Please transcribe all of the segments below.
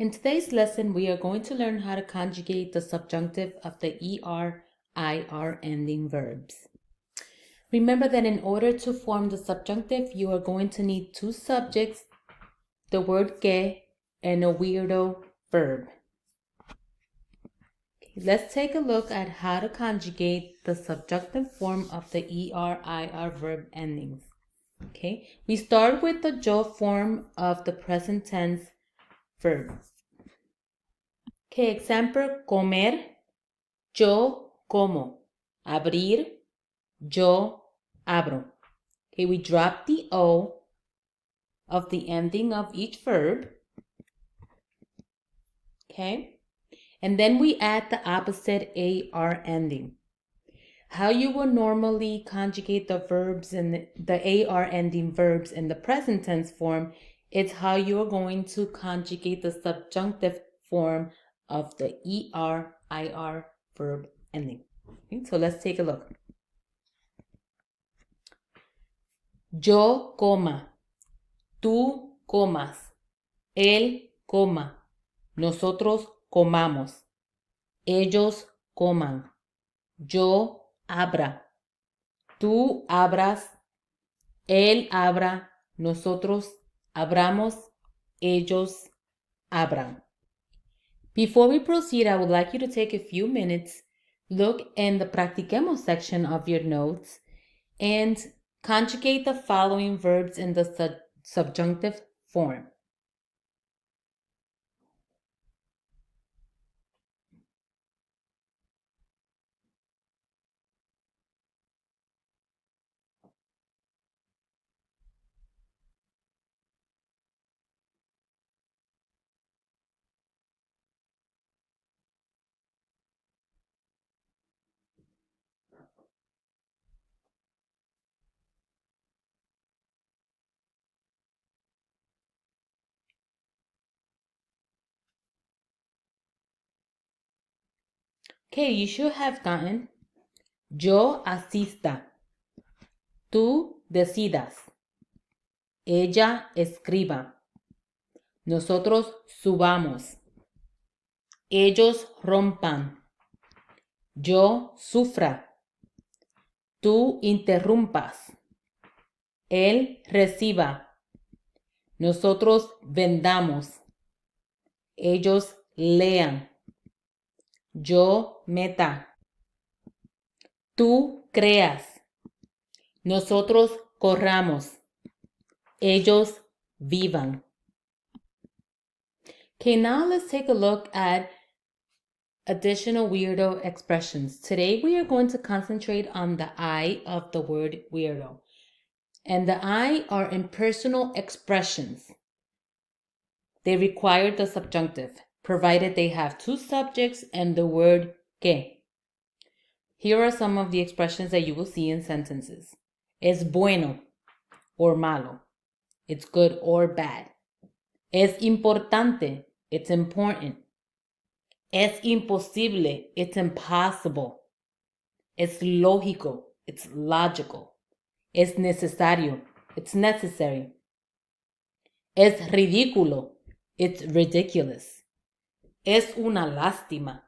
In today's lesson, we are going to learn how to conjugate the subjunctive of the ER, IR ending verbs. Remember that in order to form the subjunctive, you are going to need two subjects, the word que, and a weirdo verb. Okay, let's take a look at how to conjugate the subjunctive form of the ER, IR verb endings. Okay, we start with the yo form of the present tense verb. Okay, example, comer, yo como. Abrir, yo abro. Okay, we drop the O of the ending of each verb. Okay, and then we add the opposite AR ending. How you will normally conjugate the verbs in the AR ending verbs in the present tense form is how you're going to conjugate the subjunctive form of the ER, IR verb ending. Okay, so let's take a look. Yo coma, tú comas, él coma, nosotros comamos, ellos coman, yo abra, tú abras, él abra, nosotros abramos, ellos abran. Before we proceed, I would like you to take a few minutes, look in the practiquemos section of your notes, and conjugate the following verbs in the subjunctive form. Okay, you should have gotten yo asista, tú decidas, ella escriba, nosotros subamos, ellos rompan, yo sufra, tú interrumpas, él reciba, nosotros vendamos, ellos lean, yo meta, tú creas, nosotros corramos, ellos vivan. Okay, now let's take a look at additional weirdo expressions. Today we are going to concentrate on the I of the word weirdo. And the I are impersonal expressions. They require the subjunctive, provided they have two subjects and the word que. Here are some of the expressions that you will see in sentences. Es bueno or malo. It's good or bad. Es importante. It's important. Es imposible. It's impossible. Es lógico. It's logical. Es necesario. It's necessary. Es ridículo. It's ridiculous. Es una lástima.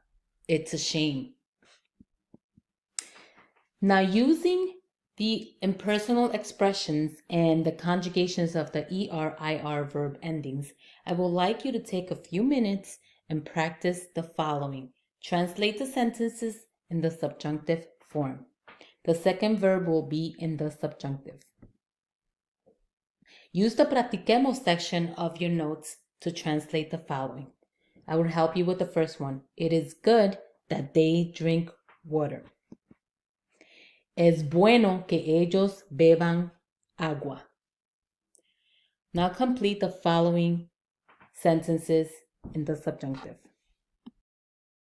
It's a shame. Now, using the impersonal expressions and the conjugations of the ER, IR verb endings, I would like you to take a few minutes and practice the following. Translate the sentences in the subjunctive form. The second verb will be in the subjunctive. Use the practiquemos section of your notes to translate the following. I will help you with the first one. It is good that they drink water. Es bueno que ellos beban agua. Now complete the following sentences in the subjunctive.